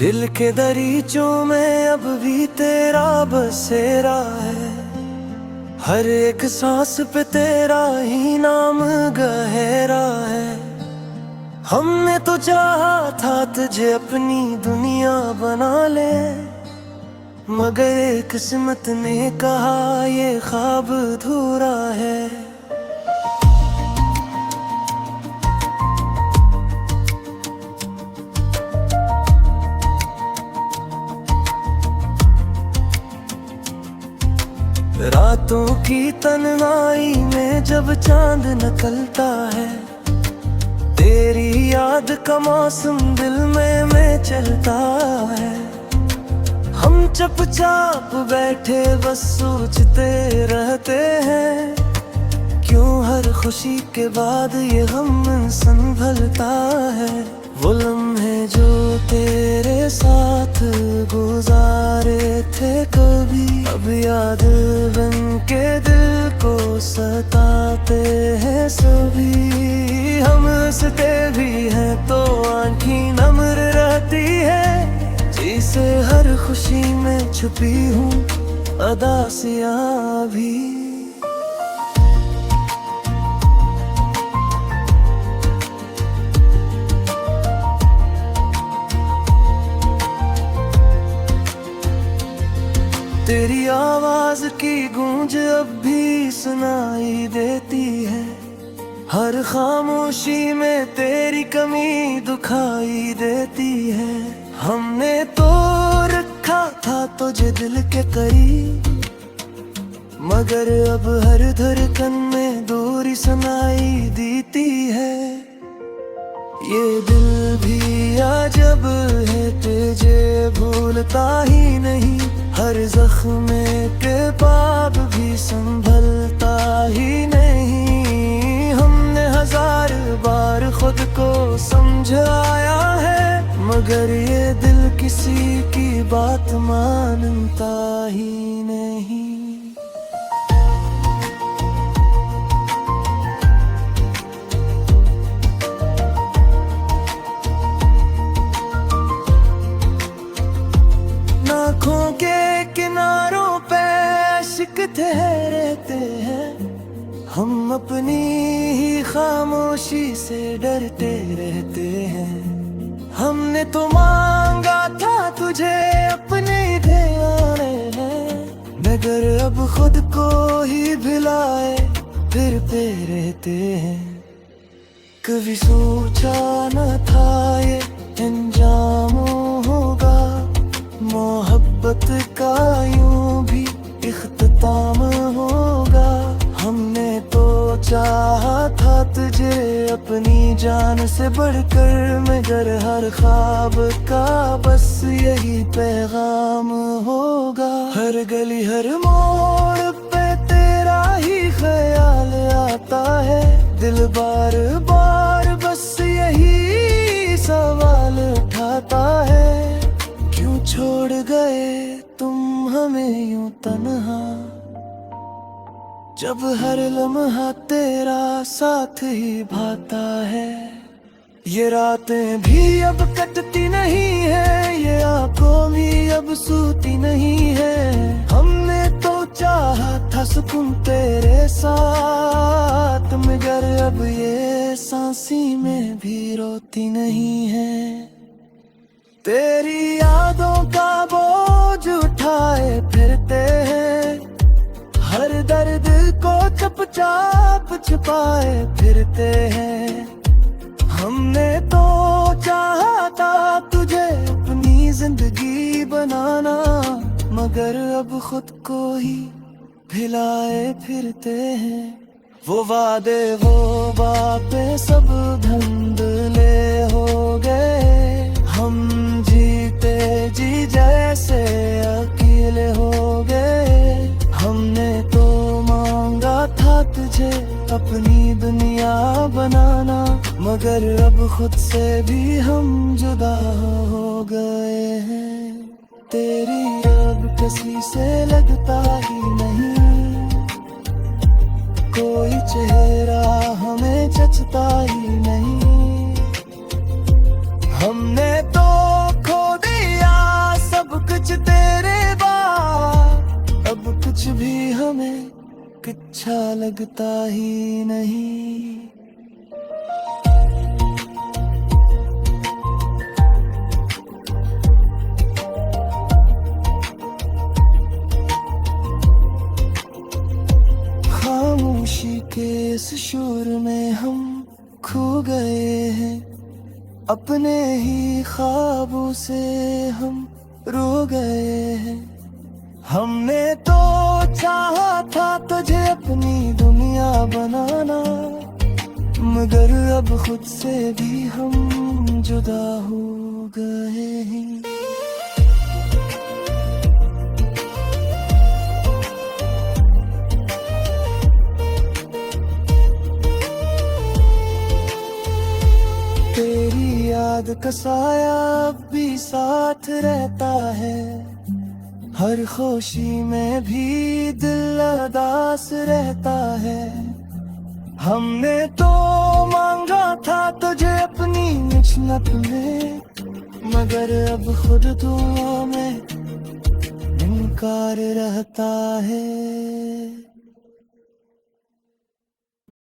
दिल के दरीचों में अब भी तेरा बसेरा है। हर एक सांस पे तेरा ही नाम गहरा है। हमने तो चाहा था तुझे अपनी दुनिया बना ले, मगर किस्मत ने कहा ये ख्वाब अधूरा है। रातों की तन्हाई में जब चांद निकलता है, तेरी याद का मौसम दिल में चलता है। हम चुपचाप बैठे बस सोचते रहते हैं, क्यों हर खुशी के बाद ये गम संभलता है। वो लम्हे जो तेरे साथ गुजारे थे कभी, अब याद बन के दिल को सताते हैं सभी। हम हंसते भी हैं तो आँखें नम्र रहती है, जिसे हर खुशी में छुपी हूँ अदासियाँ भी। तेरी आवाज की गूंज अब भी सुनाई देती है, हर खामोशी में तेरी कमी दुखाई देती है। हमने तो रखा था तुझे दिल के करीब, मगर अब हर धड़कन में दूरी सुनाई देती है। ये दिल भी अजब है, तुझे भूलता ही नहीं, हर जख्म के पाप भी संभलता ही नहीं। हमने हजार बार खुद को समझाया है, मगर ये दिल किसी की बात मानता ही नहीं। आँखों के किनारों पे इश्क ठहरते हैं, हम अपनी ही खामोशी से डरते रहते हैं। हमने तो मांगा था तुझे अपने ध्यान है, मगर अब खुद को ही भुलाए फिरते रहते हैं। कभी सोचा न था ये अंजाम होगा, मोहब्बत का यूं भी इख्तिताम होगा। हमने तो चाहा था तुझे अपनी जान से बढ़कर, मगर हर ख्वाब का बस यही पैगाम होगा। हर गली हर मोड़ पे तेरा ही ख्याल आता है, दिल बार बार बस यही सवाल उठाता है, क्यों छोड़ गए तुम हमें यूं तन्हा, जब हर लम्हा तेरा साथ ही भाता है। ये रातें भी अब कटती नहीं है, ये आंखों भी अब सूती नहीं है। हमने तो चाहा था सुकून तेरे साथ, मगर अब ये सांसी में भी रोती नहीं है। तेरी यादों का बोझ उठाए फिरते हैं, हर दर्द को चुपचाप छुपाए फिरते हैं। हमने तो चाहा था तुझे अपनी जिंदगी बनाना, मगर अब खुद को ही भुलाए फिरते हैं। वो वादे वो बातें सब धुंधले हो गए, हम जीते जी जैसे अकेले हो गए। हमने तो मांगा था तुझे अपनी दुनिया बनाना, मगर अब खुद से भी हम जुदा हो गए हैं। तेरी अब किसी से लगता ही नहीं, कोई चेहरा हमें जचता ही नहीं। हमने तो खो दिया लगता ही नहीं। खामोशी के इस शोर में हम खो गए हैं, अपने ही ख्वाबों से हम रो गए हैं। हमने तो चाहा था तुझे अपनी दुनिया बनाना, मगर अब खुद से भी हम जुदा हो गए हैं। तेरी याद का साया अब भी साथ रहता है, हर खुशी में भी दिल उदास रहता है। हमने तो मांगा था तुझे अपनी मिन्नत में, मगर अब खुद दुआ में इनकार रहता है।